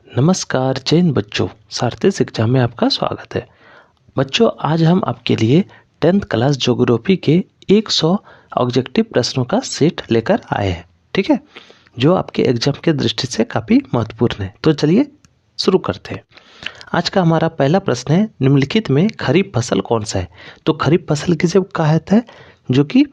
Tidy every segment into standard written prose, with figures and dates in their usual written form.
नमस्कार जैन बच्चों, सारथी शिक्षा में आपका स्वागत है। बच्चों, आज हम आपके लिए 10th क्लास ज्योग्राफी के 100 ऑब्जेक्टिव प्रश्नों का सेट लेकर आए हैं। ठीक है, जो आपके एग्जाम के दृष्टि से काफ़ी महत्वपूर्ण है। तो चलिए शुरू करते हैं। आज का हमारा पहला प्रश्न है, निम्नलिखित में खरीफ फसल कौन सा है? तो खरीफ फसल किसे कहा जाता है? जो कि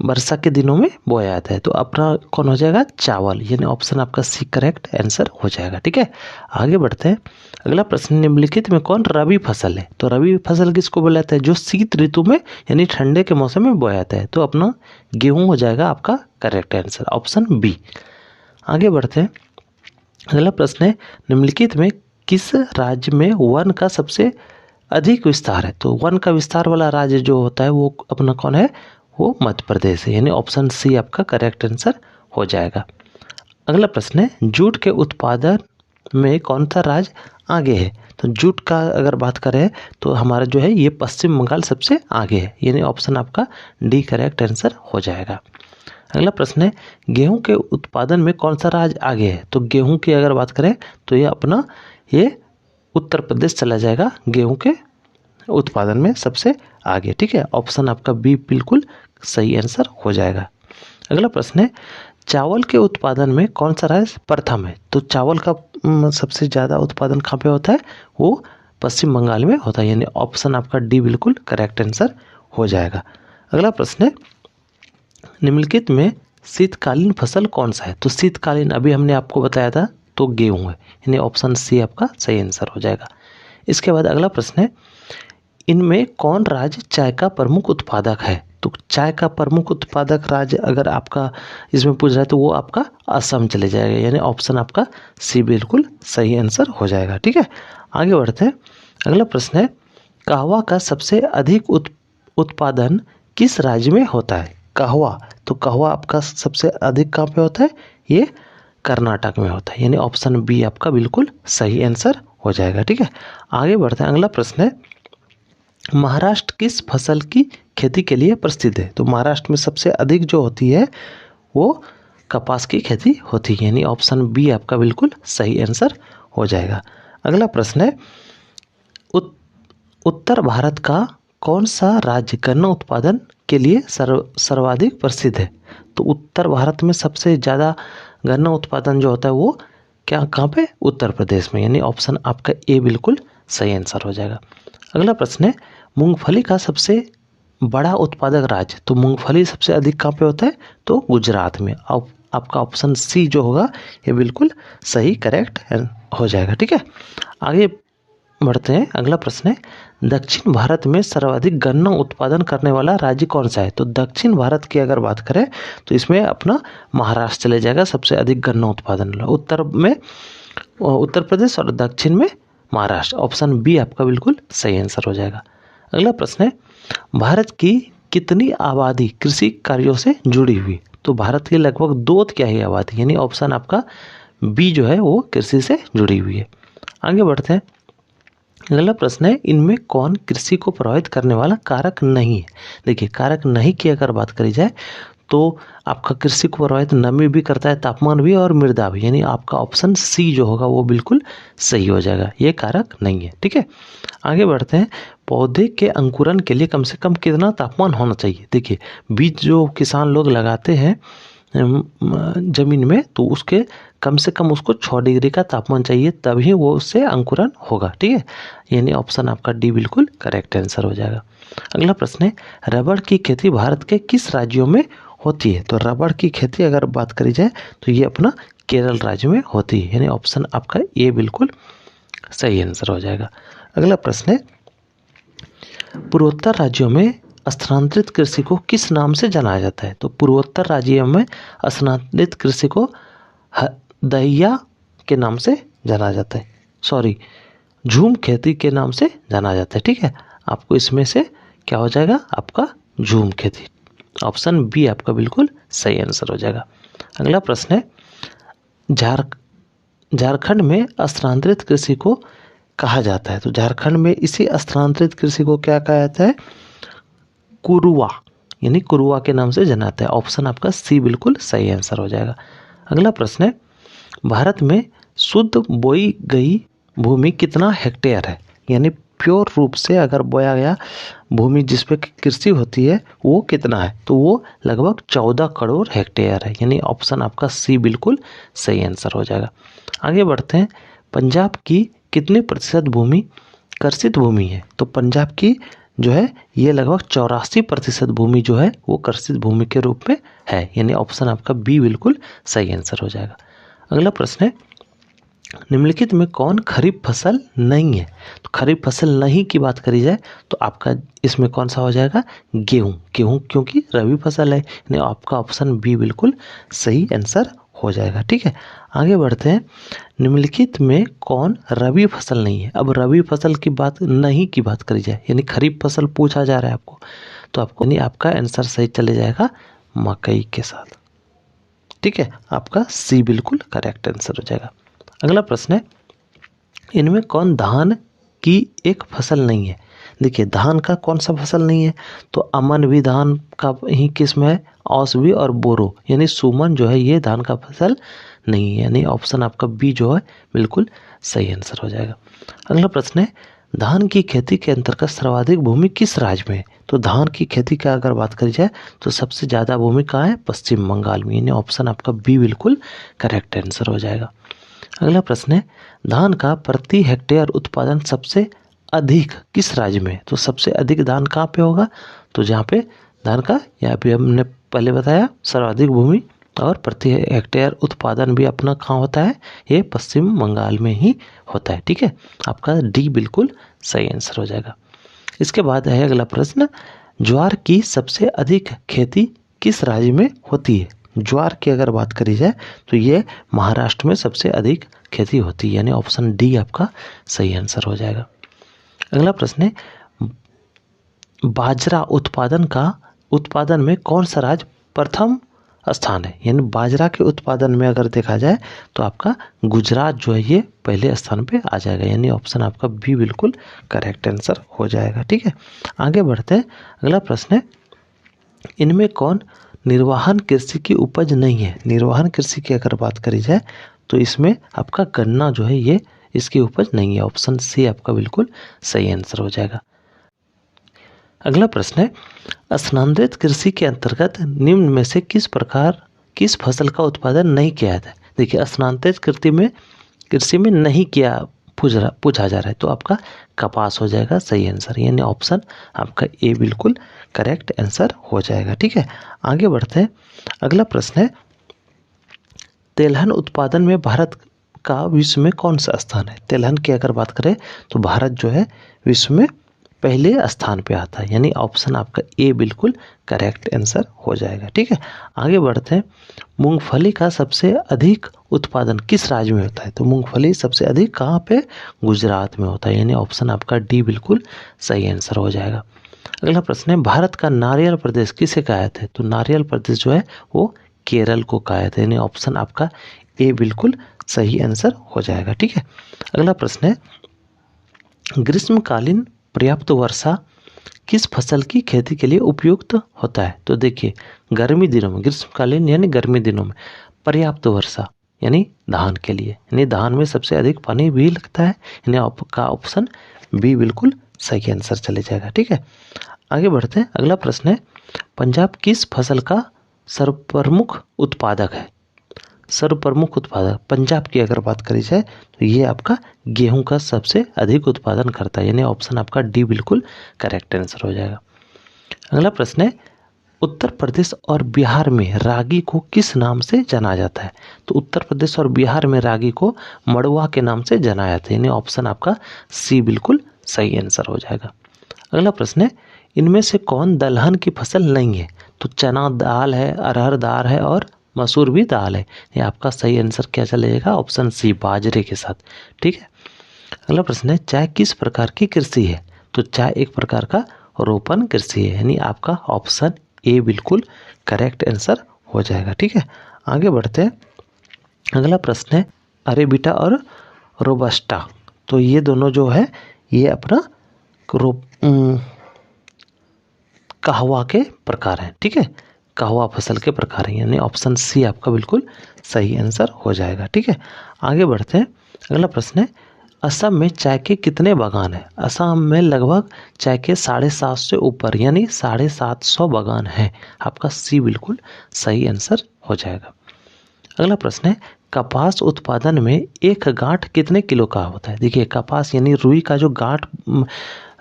वर्षा के दिनों में बोया जाता है। तो अपना कौन हो जाएगा? चावल, यानी ऑप्शन आपका सी करेक्ट आंसर हो जाएगा। ठीक है, आगे बढ़ते हैं। अगला प्रश्न, निम्नलिखित में कौन रबी फसल है? तो रबी फसल किसको बोला जाता है? जो शीत ऋतु में यानी ठंडे के मौसम में बोया जाता है। तो अपना गेहूं हो जाएगा आपका करेक्ट आंसर, ऑप्शन बी। आगे बढ़ते हैं। अगला प्रश्न है, निम्नलिखित में किस राज्य में वन का सबसे अधिक विस्तार है? तो वन का विस्तार वाला राज्य जो होता है वो अपना कौन है? वो मध्य प्रदेश है, यानी ऑप्शन सी आपका करेक्ट आंसर हो जाएगा। अगला प्रश्न है, जूट के उत्पादन में कौन सा राज्य आगे है? तो जूट का अगर बात करें तो हमारा जो है ये पश्चिम बंगाल सबसे आगे है, यानी ऑप्शन आपका डी करेक्ट आंसर हो जाएगा। अगला प्रश्न है, गेहूं के उत्पादन में कौन सा राज्य आगे है? तो गेहूं की अगर बात करें तो ये अपना ये उत्तर प्रदेश चला जाएगा गेहूं के उत्पादन में सबसे आगे। ठीक है, ऑप्शन आपका बी बिल्कुल सही आंसर हो जाएगा। अगला प्रश्न है, चावल के उत्पादन में कौन सा राज्य प्रथम है? तो चावल का सबसे ज़्यादा उत्पादन कहाँ पे होता है? वो पश्चिम बंगाल में होता है, यानी ऑप्शन आपका डी बिल्कुल करेक्ट आंसर हो जाएगा। अगला प्रश्न है, निम्नलिखित में शीतकालीन फसल कौन सा है? तो शीतकालीन अभी हमने आपको बताया था तो गेहूं है, यानी ऑप्शन सी आपका सही आंसर हो जाएगा। इसके बाद अगला प्रश्न है, इनमें कौन राज्य चाय का प्रमुख उत्पादक है? तो चाय का प्रमुख उत्पादक राज्य अगर आपका इसमें पूछ रहा है तो वो आपका असम चले जाएगा, यानी ऑप्शन आपका सी बिल्कुल सही आंसर हो जाएगा। ठीक है, आगे बढ़ते हैं। अगला प्रश्न है, कहवा का सबसे अधिक उत्पादन किस राज्य में होता है? कहवा, तो कहवा आपका सबसे अधिक कहाँ पे होता है? ये कर्नाटक में होता है, यानी ऑप्शन बी आपका बिल्कुल सही आंसर हो जाएगा। ठीक है, आगे बढ़ते हैं। अगला प्रश्न है, महाराष्ट्र किस फसल की खेती के लिए प्रसिद्ध है? तो महाराष्ट्र में सबसे अधिक जो होती है वो कपास की खेती होती है, यानी ऑप्शन बी आपका बिल्कुल सही आंसर हो जाएगा। अगला प्रश्न है, उत्तर भारत का कौन सा राज्य गन्ना उत्पादन के लिए सर्वाधिक प्रसिद्ध है? तो उत्तर भारत में सबसे ज़्यादा गन्ना उत्पादन जो होता है वो कहाँ पे? उत्तर प्रदेश में, यानी ऑप्शन आपका ए बिल्कुल सही आंसर हो जाएगा। अगला प्रश्न है, मूंगफली का सबसे बड़ा उत्पादक राज्य? तो मूंगफली सबसे अधिक कहाँ पे होता है? तो गुजरात में। अब आपका ऑप्शन सी जो होगा ये बिल्कुल सही करेक्ट हो जाएगा। ठीक है, आगे बढ़ते हैं। अगला प्रश्न है, दक्षिण भारत में सर्वाधिक गन्ना उत्पादन करने वाला राज्य कौन सा है? तो दक्षिण भारत की अगर बात करें तो इसमें अपना महाराष्ट्र चले जाएगा सबसे अधिक गन्ना उत्पादन वाला। उत्तर में उत्तर प्रदेश और दक्षिण में महाराष्ट्र, ऑप्शन बी आपका बिल्कुल सही आंसर हो जाएगा। अगला प्रश्न है, भारत की कितनी आबादी कृषि कार्यों से जुड़ी हुई? तो भारत की लगभग 2/3 आबादी, यानी ऑप्शन आपका बी जो है वो कृषि से जुड़ी हुई है। आगे बढ़ते हैं। अगला प्रश्न है, इनमें कौन कृषि को प्रभावित करने वाला कारक नहीं है? देखिए, कारक नहीं की अगर बात करी जाए तो आपका कृषि को प्रभावित नमी भी करता है, तापमान भी और मृदा भी, यानी आपका ऑप्शन सी जो होगा वो बिल्कुल सही हो जाएगा, ये कारक नहीं है। ठीक है, आगे बढ़ते हैं। पौधे के अंकुरन के लिए कम से कम कितना तापमान होना चाहिए? देखिए, बीज जो किसान लोग लगाते हैं जमीन में तो उसके कम से कम उसको 6 डिग्री का तापमान चाहिए, तभी वो उससे अंकुरन होगा। ठीक है, यानी ऑप्शन आपका डी बिल्कुल करेक्ट आंसर हो जाएगा। अगला प्रश्न है, रबड़ की खेती भारत के किस राज्यों में होती है? तो रबड़ की खेती अगर बात करी जाए तो ये अपना केरल राज्य में होती है, यानी ऑप्शन आपका ए बिल्कुल सही आंसर हो जाएगा। अगला प्रश्न है, पूर्वोत्तर राज्यों में स्थानांतरित कृषि को किस नाम से जाना जाता है? तो पूर्वोत्तर राज्यों में स्थानांतरित कृषि को दहिया के नाम से जाना जाता है, सॉरी झूम खेती के नाम से जाना जाता है। ठीक है, आपको इसमें से क्या हो जाएगा? आपका झूम खेती, ऑप्शन बी आपका बिल्कुल सही आंसर हो जाएगा। अगला प्रश्न है, झारखंड में स्थानांतरित कृषि को कहा जाता है? तो झारखंड में इसी स्थानांतरित कृषि को क्या कहा जाता है? कुरुआ, यानी कुरुआ के नाम से जाना जाता है, ऑप्शन आपका सी बिल्कुल सही आंसर हो जाएगा। अगला प्रश्न है, भारत में शुद्ध बोई गई भूमि कितना हेक्टेयर है, यानी प्योर रूप से अगर बोया गया भूमि जिस पे कृषि होती है वो कितना है, तो वो लगभग 14 करोड़ हेक्टेयर है, यानी ऑप्शन आपका सी बिल्कुल सही आंसर हो जाएगा। आगे बढ़ते हैं, पंजाब की कितने प्रतिशत भूमि कृषित भूमि है, तो पंजाब की जो है ये लगभग 84% भूमि जो है वो कृषित भूमि के रूप में है, यानी ऑप्शन आपका बी बिल्कुल सही आंसर हो जाएगा। अगला प्रश्न है, निम्नलिखित में कौन खरीफ फसल नहीं है, तो खरीफ फसल नहीं की बात करी जाए तो आपका इसमें कौन सा हो जाएगा, गेहूं। गेहूं क्योंकि रबी फसल है, यानी आपका ऑप्शन बी बिल्कुल सही आंसर हो जाएगा। ठीक है, आगे बढ़ते हैं, निम्नलिखित में कौन रबी फसल नहीं है। अब रबी फसल की बात नहीं की बात करी जाए, यानी खरीफ फसल पूछा जा रहा है आपको, तो आपको यानी आपका आंसर सही चले जाएगा मकई के साथ। ठीक है, आपका सी बिल्कुल करेक्ट आंसर हो जाएगा। अगला प्रश्न है, इनमें कौन धान की एक फसल नहीं है। देखिए धान का कौन सा फसल नहीं है, तो अमन भी धान का ही किस्म है, औस भी और बोरो यानी सुमन जो है ये धान का फसल नहीं है, यानी ऑप्शन आपका बी जो है बिल्कुल सही आंसर हो जाएगा। अगला प्रश्न है, धान की खेती के अंतर्गत सर्वाधिक भूमि किस राज्य में है, तो धान की खेती का अगर बात करी जाए तो सबसे ज़्यादा भूमि कहाँ है, पश्चिम बंगाल में, यानी ऑप्शन आपका बी बिल्कुल करेक्ट आंसर हो जाएगा। अगला प्रश्न है, धान का प्रति हेक्टेयर उत्पादन सबसे अधिक किस राज्य में है, तो सबसे अधिक धान कहाँ पे होगा, तो जहाँ पे धान का यहाँ पे हमने पहले बताया सर्वाधिक भूमि और प्रति हेक्टेयर उत्पादन भी अपना कहाँ होता है, ये पश्चिम बंगाल में ही होता है। ठीक है, आपका डी बिल्कुल सही आंसर हो जाएगा। इसके बाद है अगला प्रश्न, ज्वार की सबसे अधिक खेती किस राज्य में होती है। ज्वार की अगर बात करी जाए तो ये महाराष्ट्र में सबसे अधिक खेती होती है, यानी ऑप्शन डी आपका सही आंसर हो जाएगा। अगला प्रश्न है, बाजरा उत्पादन में कौन सा राज्य प्रथम स्थान है, यानी बाजरा के उत्पादन में अगर देखा जाए तो आपका गुजरात जो है ये पहले स्थान पे आ जाएगा, यानी ऑप्शन आपका बी बिल्कुल करेक्ट आंसर हो जाएगा। ठीक है, आगे बढ़ते हैं। अगला प्रश्न है, इनमें कौन निर्वाहन कृषि की उपज नहीं है। निर्वाहन कृषि की अगर बात करी जाए तो इसमें आपका गन्ना जो है ये इसकी उपज नहीं है, ऑप्शन सी आपका बिल्कुल सही आंसर हो जाएगा। अगला प्रश्न है, स्थानांतरित कृषि के अंतर्गत निम्न में से किस फसल का उत्पादन नहीं किया जाता है। देखिए स्थानांतरित कृषि में नहीं किया पूछा जा रहा है, तो आपका कपास हो जाएगा सही आंसर, यानी ऑप्शन आपका ए बिल्कुल करेक्ट आंसर हो जाएगा। ठीक है, आगे बढ़ते हैं। अगला प्रश्न है, तेलहन उत्पादन में भारत का विश्व में कौन सा स्थान है। तेलहन की अगर बात करें तो भारत जो है विश्व में पहले स्थान पे आता है, यानी ऑप्शन आपका ए बिल्कुल करेक्ट आंसर हो जाएगा। ठीक है, आगे बढ़ते हैं। मूंगफली का सबसे अधिक उत्पादन किस राज्य में होता है, तो मूंगफली सबसे अधिक कहाँ पे, गुजरात में होता है, यानी ऑप्शन आपका डी बिल्कुल सही आंसर हो जाएगा। अगला प्रश्न है, भारत का नारियल प्रदेश किसे कहा है, तो नारियल प्रदेश जो है वो केरल को कहा है, यानी ऑप्शन आपका ए बिल्कुल सही आंसर हो जाएगा। ठीक है, अगला प्रश्न है, ग्रीष्मकालीन पर्याप्त वर्षा किस फसल की खेती के लिए उपयुक्त होता है। तो देखिए गर्मी दिनों में, ग्रीष्मकालीन यानी गर्मी दिनों में पर्याप्त वर्षा यानी धान के लिए, यानी धान में सबसे अधिक पानी भी लगता है, यानी आपका ऑप्शन बी बिल्कुल सही आंसर चले जाएगा। ठीक है, आगे बढ़ते हैं। अगला प्रश्न है, पंजाब किस फसल का सर्वप्रमुख उत्पादक है। सर्वप्रमुख उत्पादक पंजाब की अगर बात करी जाए तो ये आपका गेहूं का सबसे अधिक उत्पादन करता है, यानी ऑप्शन आपका डी बिल्कुल करेक्ट आंसर हो जाएगा। अगला प्रश्न है, उत्तर प्रदेश और बिहार में रागी को किस नाम से जाना जाता है। तो उत्तर प्रदेश और बिहार में रागी को मड़ुआ के नाम से जाना जाता है, यानी ऑप्शन आपका सी बिल्कुल सही आंसर हो जाएगा। अगला प्रश्न है, इनमें से कौन दलहन की फसल नहीं है। तो चना दाल है, अरहर दाल है और मसूर भी दाल है, ये आपका सही आंसर क्या चलेगा, ऑप्शन सी बाजरे के साथ। ठीक है, अगला प्रश्न है, चाय किस प्रकार की कृषि है। तो चाय एक प्रकार का रोपण कृषि है, यानी आपका ऑप्शन ए बिल्कुल करेक्ट आंसर हो जाएगा। ठीक है, आगे बढ़ते हैं। अगला प्रश्न है, अरेबिका और रोबस्टा, तो ये दोनों जो है ये अपना कहवा के प्रकार हैं। ठीक है, कहवा फसल के प्रकार हैं, यानी ऑप्शन सी आपका बिल्कुल सही आंसर हो जाएगा। ठीक है, आगे बढ़ते हैं। अगला प्रश्न है, असम में चाय के कितने बागान हैं? असम में लगभग चाय के 750 से ऊपर यानी 750 बागान हैं। आपका सी बिल्कुल सही आंसर हो जाएगा। अगला प्रश्न है, कपास उत्पादन में एक गांठ कितने किलो का होता है? देखिए, कपास यानी रुई का जो गांठ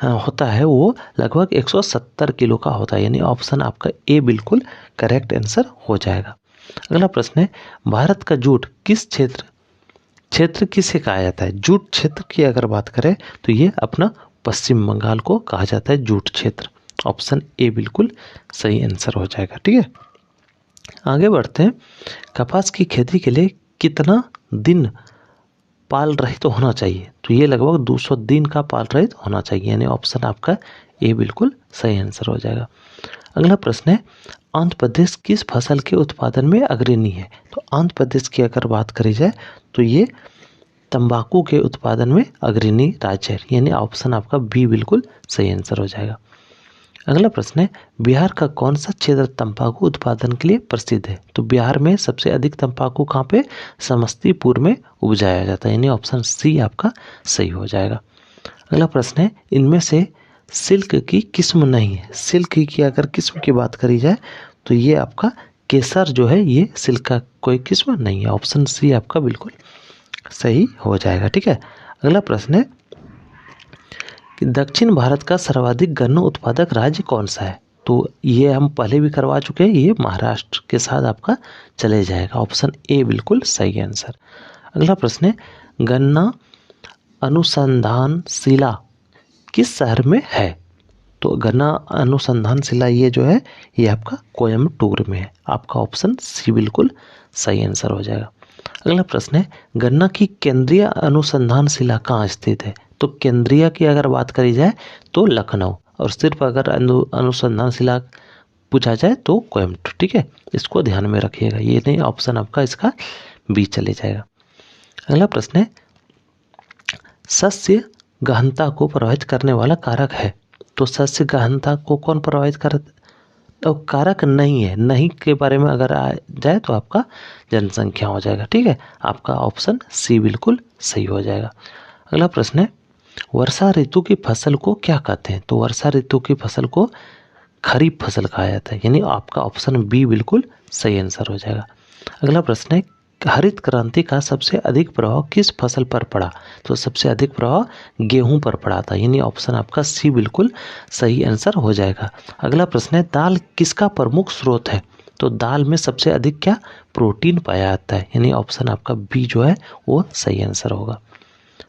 होता है वो लगभग 170 किलो का होता है, यानी ऑप्शन आपका ए बिल्कुल करेक्ट आंसर हो जाएगा। अगला प्रश्न है, भारत का जूट किस क्षेत्र किसे कहा जाता है? जूट क्षेत्र की अगर बात करें तो ये अपना पश्चिम बंगाल को कहा जाता है जूट क्षेत्र। ऑप्शन ए बिल्कुल सही आंसर हो जाएगा। ठीक है, आगे बढ़ते हैं। कपास की खेती के लिए कितना दिन पाल रहित होना चाहिए? तो ये लगभग 200 दिन का पाल रहित होना चाहिए, यानी ऑप्शन आपका ए बिल्कुल सही आंसर हो जाएगा। अगला प्रश्न है, आंध्र प्रदेश किस फसल के उत्पादन में अग्रणी है? तो आंध्र प्रदेश की अगर बात करी जाए तो ये तंबाकू के उत्पादन में अग्रणी राज्य है, यानी ऑप्शन आपका बी बिल्कुल सही आंसर हो जाएगा। अगला प्रश्न है, बिहार का कौन सा क्षेत्र तंबाकू उत्पादन के लिए प्रसिद्ध है? तो बिहार में सबसे अधिक तंबाकू कहाँ पे? समस्तीपुर में उपजाया जाता है, यानी ऑप्शन सी आपका सही हो जाएगा। अगला प्रश्न है, इनमें से सिल्क की किस्म नहीं है? सिल्क की अगर किस्म की बात करी जाए तो ये आपका केसर जो है ये सिल्क का कोई किस्म नहीं है। ऑप्शन सी आपका बिल्कुल सही हो जाएगा। ठीक है, अगला प्रश्न है कि दक्षिण भारत का सर्वाधिक गन्ना उत्पादक राज्य कौन सा है? तो ये हम पहले भी करवा चुके हैं, ये महाराष्ट्र के साथ आपका चले जाएगा। ऑप्शन ए बिल्कुल सही आंसर। अगला प्रश्न है, गन्ना अनुसंधान शिला किस शहर में है? तो गन्ना अनुसंधान शिला ये जो है ये आपका कोयम्बटूर में है। आपका ऑप्शन सी बिल्कुल सही आंसर हो जाएगा। अगला प्रश्न है, गन्ना की केंद्रीय अनुसंधान शिला कहाँ स्थित है? तो केंद्रीय की अगर बात करी जाए तो लखनऊ, और सिर्फ अगर अनुसंधान शिला पूछा जाए तो कोयम्बटूर। ठीक है, इसको ध्यान में रखिएगा, ये नहीं ऑप्शन आपका इसका बी चले जाएगा। अगला प्रश्न है, सस्य गहनता को प्रभावित करने वाला कारक है? तो सस्य गहनता को कौन प्रभावित कर? तो कारक नहीं है, नहीं के बारे में अगर आ जाए तो आपका जनसंख्या हो जाएगा। ठीक है, आपका ऑप्शन सी बिल्कुल सही हो जाएगा। अगला प्रश्न है, वर्षा ऋतु की फसल को क्या कहते हैं? तो वर्षा ऋतु की फसल को खरीफ फसल कहा जाता है, यानी आपका ऑप्शन बी बिल्कुल सही आंसर हो जाएगा। अगला प्रश्न है, हरित क्रांति का सबसे अधिक प्रभाव किस फसल पर पड़ा? तो सबसे अधिक प्रभाव गेहूं पर पड़ा था, यानी ऑप्शन आपका सी बिल्कुल सही आंसर हो जाएगा। अगला प्रश्न है, दाल किसका प्रमुख स्रोत है? तो दाल में सबसे अधिक क्या? प्रोटीन पाया जाता है, यानी ऑप्शन आपका बी जो है वो सही आंसर होगा।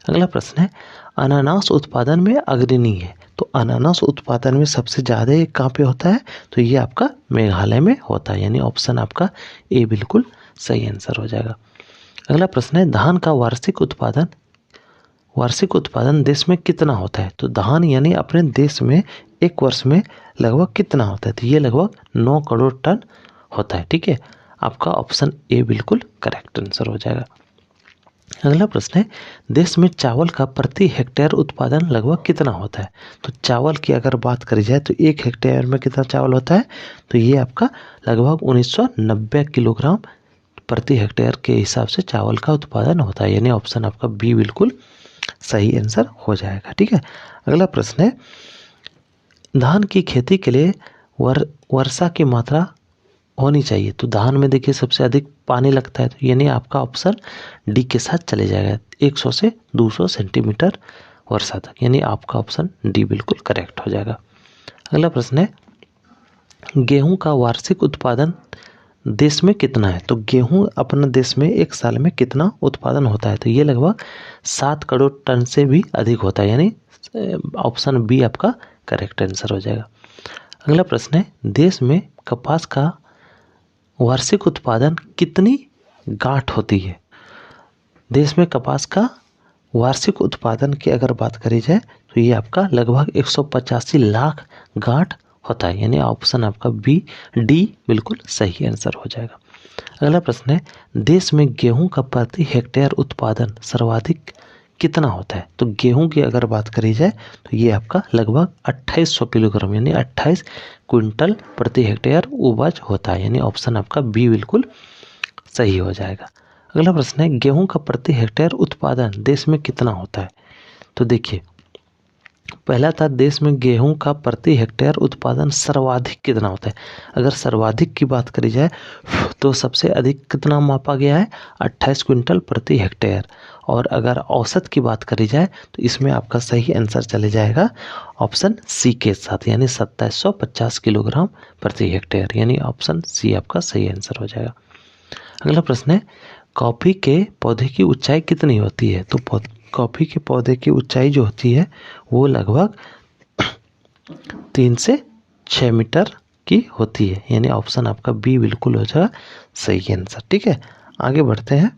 अगला प्रश्न है, अनानास उत्पादन में अग्रणी है? तो अनानास उत्पादन में सबसे ज़्यादा कहाँ पे होता है? तो ये आपका मेघालय में होता है, यानी ऑप्शन आपका ए बिल्कुल सही आंसर हो जाएगा। अगला प्रश्न है, धान का वार्षिक उत्पादन देश में कितना होता है? तो धान यानी अपने देश में एक वर्ष में लगभग कितना होता है? तो ये लगभग 9 करोड़ टन होता है। ठीक है, आपका ऑप्शन ए बिल्कुल करेक्ट आंसर हो जाएगा। अगला प्रश्न है, देश में चावल का प्रति हेक्टेयर उत्पादन लगभग कितना होता है? तो चावल की अगर बात करी जाए तो 1 हेक्टेयर में कितना चावल होता है? तो ये आपका लगभग 1990 किलोग्राम प्रति हेक्टेयर के हिसाब से चावल का उत्पादन होता है, यानी ऑप्शन आपका बी बिल्कुल सही आंसर हो जाएगा। ठीक है, अगला प्रश्न है, धान की खेती के लिए वर्षा की मात्रा होनी चाहिए? तो धान में देखिए सबसे अधिक पानी लगता है, तो यानी आपका ऑप्शन डी के साथ चले जाएगा, 100 से 200 सेंटीमीटर वर्षा तक, यानी आपका ऑप्शन डी बिल्कुल करेक्ट हो जाएगा। अगला प्रश्न है, गेहूं का वार्षिक उत्पादन देश में कितना है? तो गेहूं अपने देश में एक साल में कितना उत्पादन होता है? तो ये लगभग 7 करोड़ टन से भी अधिक होता है, यानी ऑप्शन बी आपका करेक्ट आंसर हो जाएगा। अगला प्रश्न है, देश में कपास का वार्षिक उत्पादन कितनी गांठ होती है? देश में कपास का वार्षिक उत्पादन की अगर बात करी जाए तो ये आपका लगभग 185 लाख गांठ होता है, यानी ऑप्शन आपका बी डी बिल्कुल सही आंसर हो जाएगा। अगला प्रश्न है, देश में गेहूं का प्रति हेक्टेयर उत्पादन सर्वाधिक कितना होता है? तो गेहूं की अगर बात करी जाए तो ये आपका लगभग 2800 किलोग्राम, यानी 28 क्विंटल प्रति हेक्टेयर उपज होता है, यानी ऑप्शन आपका बी बिल्कुल सही हो जाएगा। अगला प्रश्न है गेहूं का प्रति हेक्टेयर उत्पादन देश में कितना होता है। तो देखिए पहला था देश में गेहूं का प्रति हेक्टेयर उत्पादन सर्वाधिक कितना होता है। अगर सर्वाधिक की बात करी जाए तो सबसे अधिक कितना मापा गया है 28 क्विंटल प्रति हेक्टेयर। और अगर औसत की बात करी जाए तो इसमें आपका सही आंसर चले जाएगा ऑप्शन सी के साथ, यानी 2750 किलोग्राम प्रति हेक्टेयर, यानी ऑप्शन सी आपका सही आंसर हो जाएगा। अगला प्रश्न है कॉफी के पौधे की ऊंचाई कितनी होती है। तो कॉफी के पौधे की ऊंचाई जो होती है वो लगभग 3 से 6 मीटर की होती है, यानी ऑप्शन आपका बी बिल्कुल हो जाएगा सही आंसर। ठीक है, आगे बढ़ते हैं।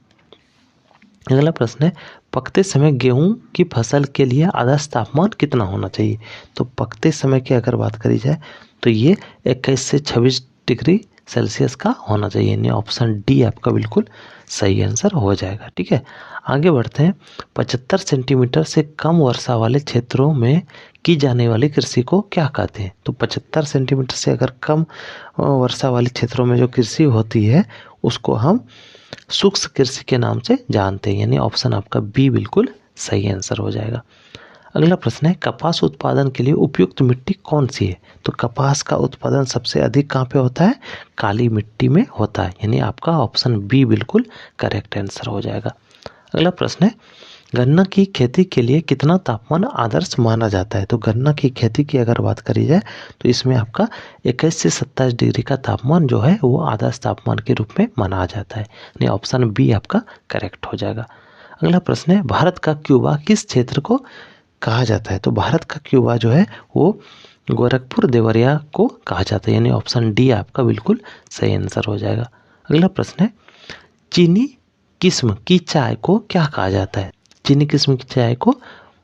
अगला प्रश्न है पकते समय गेहूं की फसल के लिए आदर्श तापमान कितना होना चाहिए। तो पकते समय की अगर बात करी जाए तो ये 21 से 26 डिग्री सेल्सियस का होना चाहिए, यानी ऑप्शन डी आपका बिल्कुल सही आंसर हो जाएगा। ठीक है, आगे बढ़ते हैं। 75 सेंटीमीटर से कम वर्षा वाले क्षेत्रों में की जाने वाली कृषि को क्या कहते हैं। तो 75 सेंटीमीटर से अगर कम वर्षा वाले क्षेत्रों में जो कृषि होती है उसको हम शुष्क कृषि के नाम से जानते हैं, यानी ऑप्शन आपका बी बिल्कुल सही आंसर हो जाएगा। अगला प्रश्न है कपास उत्पादन के लिए उपयुक्त मिट्टी कौन सी है। तो कपास का उत्पादन सबसे अधिक कहाँ पे होता है, काली मिट्टी में होता है, यानी आपका ऑप्शन बी बिल्कुल करेक्ट आंसर हो जाएगा। अगला प्रश्न है गन्ना की खेती के लिए कितना तापमान आदर्श माना जाता है। तो गन्ना की खेती की अगर बात करी जाए तो इसमें आपका 21 से 27 डिग्री का तापमान जो है वो आदर्श तापमान के रूप में माना जाता है, यानी ऑप्शन बी आपका करेक्ट हो जाएगा। अगला प्रश्न है भारत का क्यूबा किस क्षेत्र को कहा जाता है। तो भारत का क्यूबा जो है वो गोरखपुर देवरिया को कहा जाता है, यानी ऑप्शन डी आपका बिल्कुल सही आंसर हो जाएगा। अगला प्रश्न है चीनी किस्म की चाय को क्या कहा जाता है। चीनी किस्म की चाय को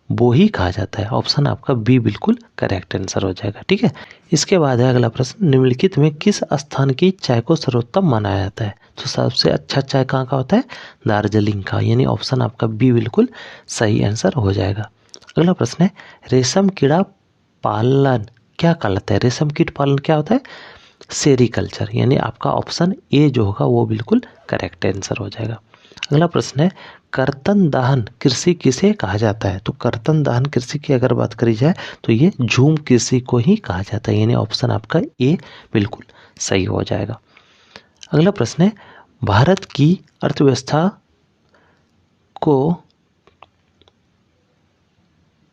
बोही कहा जाता है, ऑप्शन आपका बी बिल्कुल करेक्ट आंसर हो जाएगा। ठीक है, इसके बाद है अगला प्रश्न निम्नलिखित में किस स्थान की चाय को सर्वोत्तम माना जाता है। तो सबसे अच्छा चाय कहाँ का होता है, दार्जिलिंग का, यानी ऑप्शन आपका बी बिल्कुल सही आंसर हो जाएगा। अगला प्रश्न है रेशम कीड़ा पालन क्या कहलाता है। रेशम कीट पालन क्या होता है, सेरीकल्चर, यानी आपका ऑप्शन ए जो होगा वो बिल्कुल करेक्ट आंसर हो जाएगा। अगला प्रश्न है कर्तन दाहन कृषि किसे कहा जाता है। तो कर्तन दाहन कृषि की अगर बात करी जाए तो ये झूम कृषि को ही कहा जाता है, यानी ऑप्शन आपका ए बिल्कुल सही हो जाएगा। अगला प्रश्न है भारत की अर्थव्यवस्था को,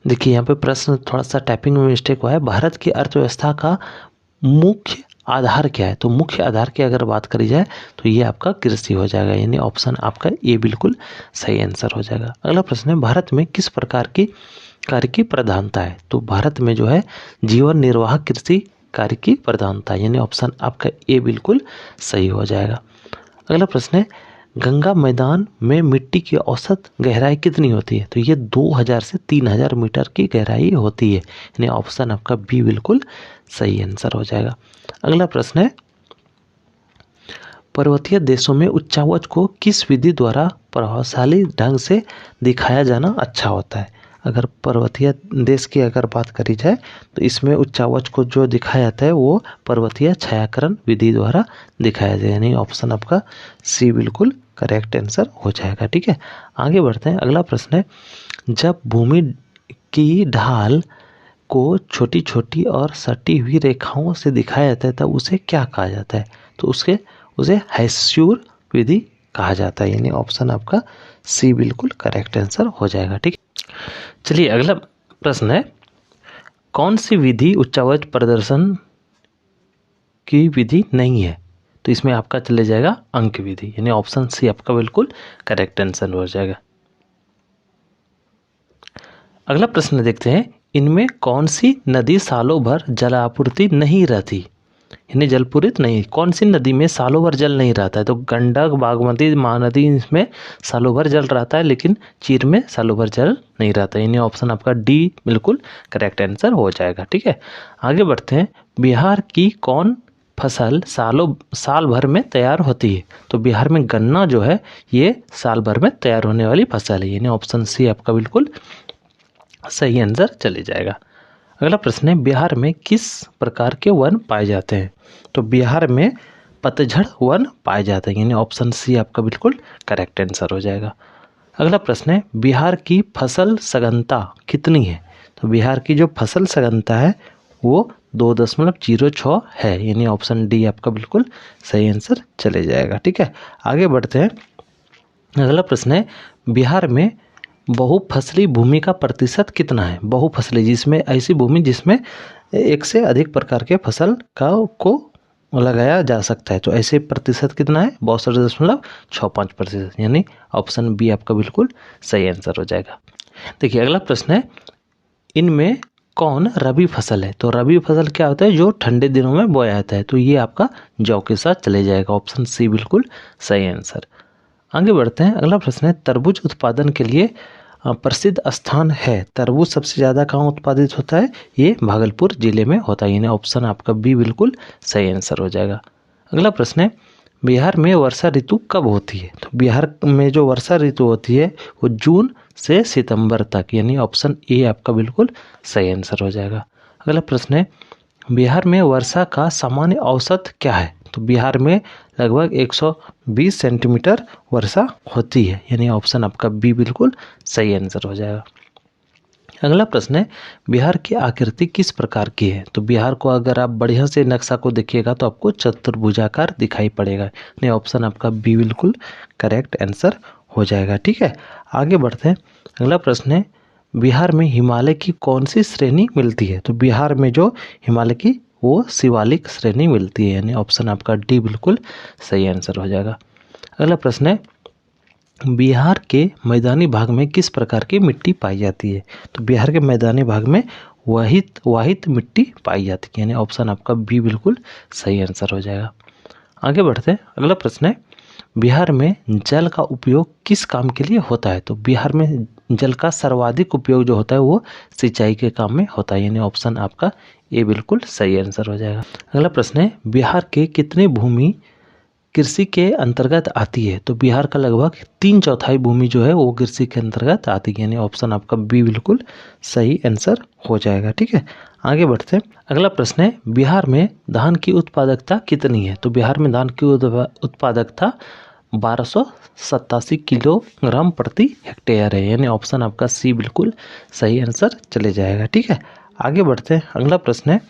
देखिए यहाँ पे प्रश्न थोड़ा सा टाइपिंग में मिस्टेक हुआ है। भारत की अर्थव्यवस्था का मुख्य आधार क्या है। तो मुख्य आधार की अगर बात करी जाए तो ये आपका कृषि हो जाएगा, यानी ऑप्शन आपका ए बिल्कुल सही आंसर हो जाएगा। अगला प्रश्न है भारत में किस प्रकार की कार्य की प्रधानता है। तो भारत में जो है जीवन निर्वाह कृषि कार्य की प्रधानता है, यानी ऑप्शन आपका ए बिल्कुल सही हो जाएगा। अगला प्रश्न है गंगा मैदान में मिट्टी की औसत गहराई कितनी होती है। तो ये 2000 से 3000 मीटर की गहराई होती है, यानी ऑप्शन आपका बी बिल्कुल सही आंसर हो जाएगा। अगला प्रश्न है पर्वतीय देशों में उच्चावच को किस विधि द्वारा प्रभावशाली ढंग से दिखाया जाना अच्छा होता है। अगर पर्वतीय देश की अगर बात करी जाए तो इसमें उच्चावच को जो दिखाया जाता है वो पर्वतीय छायाकरण विधि द्वारा दिखाया जाए, यानी ऑप्शन आपका सी बिल्कुल करेक्ट आंसर हो जाएगा। ठीक है, आगे बढ़ते हैं। अगला प्रश्न है जब भूमि की ढाल को छोटी छोटी और सटी हुई रेखाओं से दिखाया जाता है तब उसे क्या कहा जाता है। तो उसे हैस्यूर विधि कहा जाता है, यानी ऑप्शन आपका सी बिल्कुल करेक्ट आंसर हो जाएगा। ठीक, चलिए अगला प्रश्न है कौन सी विधि उच्चावच प्रदर्शन की विधि नहीं है। तो इसमें आपका चले जाएगा अंक विधि, यानी ऑप्शन सी आपका बिल्कुल करेक्ट आंसर हो जाएगा। अगला प्रश्न देखते हैं इनमें कौन सी नदी सालों भर जलापूर्ति नहीं रहती, यानी जलपूरित नहीं, कौन सी नदी में सालों भर जल नहीं रहता है। तो गंडक बागमती महानदी इसमें सालों भर जल रहता है, लेकिन चीर में सालों भर जल नहीं रहता, यानी ऑप्शन आपका डी बिल्कुल करेक्ट आंसर हो जाएगा। ठीक है, आगे बढ़ते हैं बिहार की कौन फसल साल भर में तैयार होती है। तो बिहार में गन्ना जो है ये साल भर में तैयार होने वाली फसल है, यानी ऑप्शन सी आपका बिल्कुल सही आंसर चले जाएगा। अगला प्रश्न है बिहार में किस प्रकार के वन पाए जाते हैं। तो बिहार में पतझड़ वन पाए जाते हैं, यानी ऑप्शन सी आपका बिल्कुल करेक्ट आंसर हो जाएगा। अगला प्रश्न है, बिहार की फसल सघनता कितनी है? तो बिहार की जो फसल सघनता है वो 2.06 है, यानी ऑप्शन डी आपका बिल्कुल सही आंसर चले जाएगा। ठीक है, आगे बढ़ते हैं। अगला प्रश्न है, बिहार में बहुफसली भूमि का प्रतिशत कितना है? बहुफसली जिसमें ऐसी भूमि जिसमें एक से अधिक प्रकार के फसल को लगाया जा सकता है, तो ऐसे प्रतिशत कितना है? 62.65%, यानी ऑप्शन बी आपका बिल्कुल सही आंसर हो जाएगा। देखिए अगला प्रश्न है, इनमें कौन रबी फसल है? तो रबी फसल क्या होता है? जो ठंडे दिनों में बोया जाता है, तो ये आपका जौ के साथ चले जाएगा, ऑप्शन सी बिल्कुल सही आंसर। आगे बढ़ते हैं। अगला प्रश्न है, तरबूज उत्पादन के लिए प्रसिद्ध स्थान है। तरबूज सबसे ज़्यादा कहाँ उत्पादित होता है? ये भागलपुर जिले में होता है, यानी ऑप्शन आपका बी बिल्कुल सही आंसर हो जाएगा। अगला प्रश्न है, बिहार में वर्षा ऋतु कब होती है? तो बिहार में जो वर्षा ऋतु होती है वो जून से सितंबर तक, यानी ऑप्शन ए आपका बिल्कुल सही आंसर हो जाएगा। अगला प्रश्न है, बिहार में वर्षा का सामान्य औसत क्या है? तो बिहार में लगभग 120 सेंटीमीटर वर्षा होती है, यानी ऑप्शन आपका बी बिल्कुल सही आंसर हो जाएगा। अगला प्रश्न है, बिहार की आकृति किस प्रकार की है? तो बिहार को अगर आप बढ़िया से नक्शा को देखिएगा तो आपको चतुर्भुजाकार दिखाई पड़ेगा, यानी ऑप्शन आपका बी बिल्कुल करेक्ट आंसर हो जाएगा। ठीक है, आगे बढ़ते हैं। अगला प्रश्न है, बिहार में हिमालय की कौन सी श्रेणी मिलती है? तो बिहार में जो हिमालय की वो शिवालिक श्रेणी मिलती है, यानी ऑप्शन आपका डी बिल्कुल सही आंसर हो जाएगा। अगला प्रश्न है, बिहार के मैदानी भाग में किस प्रकार की मिट्टी पाई जाती है? तो बिहार के मैदानी भाग में वाहित मिट्टी पाई जाती है, यानी ऑप्शन आपका बी बिल्कुल सही आंसर हो जाएगा। आगे बढ़ते हैं। अगला प्रश्न है, बिहार में जल का उपयोग किस काम के लिए होता है? तो बिहार में जल का सर्वाधिक उपयोग जो होता है वो सिंचाई के काम में होता है, यानी ऑप्शन आपका ए बिल्कुल सही आंसर हो जाएगा। अगला प्रश्न है, बिहार के कितने भूमि कृषि के अंतर्गत आती है? तो बिहार का लगभग 3/4 भूमि जो है वो कृषि के अंतर्गत आती है, यानी ऑप्शन आपका बी बिल्कुल सही आंसर हो जाएगा। ठीक है, आगे बढ़ते हैं। अगला प्रश्न है, बिहार में धान की उत्पादकता कितनी है? तो बिहार में धान की उत्पादकता 1287 किलोग्राम प्रति हेक्टेयर है, यानी ऑप्शन आपका सी बिल्कुल सही आंसर चले जाएगा। ठीक है, आगे बढ़ते हैं। अगला प्रश्न है,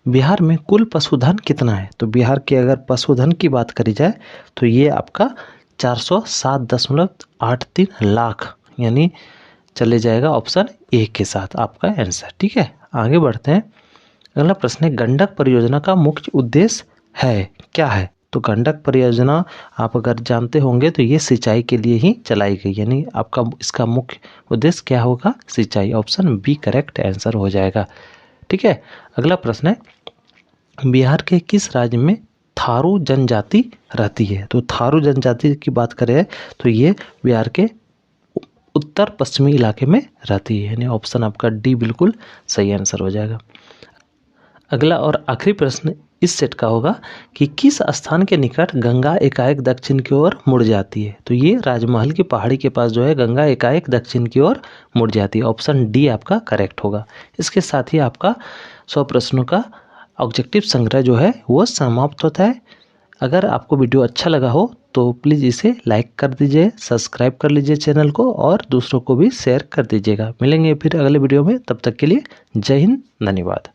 बिहार में कुल पशुधन कितना है? तो बिहार के अगर पशुधन की बात करी जाए तो ये आपका 407.83 लाख, यानी चले जाएगा ऑप्शन ए के साथ आपका आंसर। ठीक है, आगे बढ़ते हैं। अगला प्रश्न है, गंडक परियोजना का मुख्य उद्देश्य है क्या है? तो गंडक परियोजना आप अगर जानते होंगे तो ये सिंचाई के लिए ही चलाई गई, यानी आपका इसका मुख्य उद्देश्य क्या होगा? सिंचाई, ऑप्शन बी करेक्ट आंसर हो जाएगा। ठीक है, अगला प्रश्न है, बिहार के किस राज्य में थारू जनजाति रहती है? तो थारू जनजाति की बात करें तो ये बिहार के उत्तर पश्चिमी इलाके में रहती है, यानी ऑप्शन आपका डी बिल्कुल सही आंसर हो जाएगा। अगला और आखिरी प्रश्न इस सेट का होगा कि किस स्थान के निकट गंगा एकाएक दक्षिण की ओर मुड़ जाती है? तो ये राजमहल की पहाड़ी के पास जो है गंगा एकाएक दक्षिण की ओर मुड़ जाती है, ऑप्शन डी आपका करेक्ट होगा। इसके साथ ही आपका 100 प्रश्नों का ऑब्जेक्टिव संग्रह जो है वो समाप्त होता है। अगर आपको वीडियो अच्छा लगा हो तो प्लीज़ इसे लाइक कर दीजिए, सब्सक्राइब कर लीजिए चैनल को और दूसरों को भी शेयर कर दीजिएगा। मिलेंगे फिर अगले वीडियो में, तब तक के लिए जय हिंद, धन्यवाद।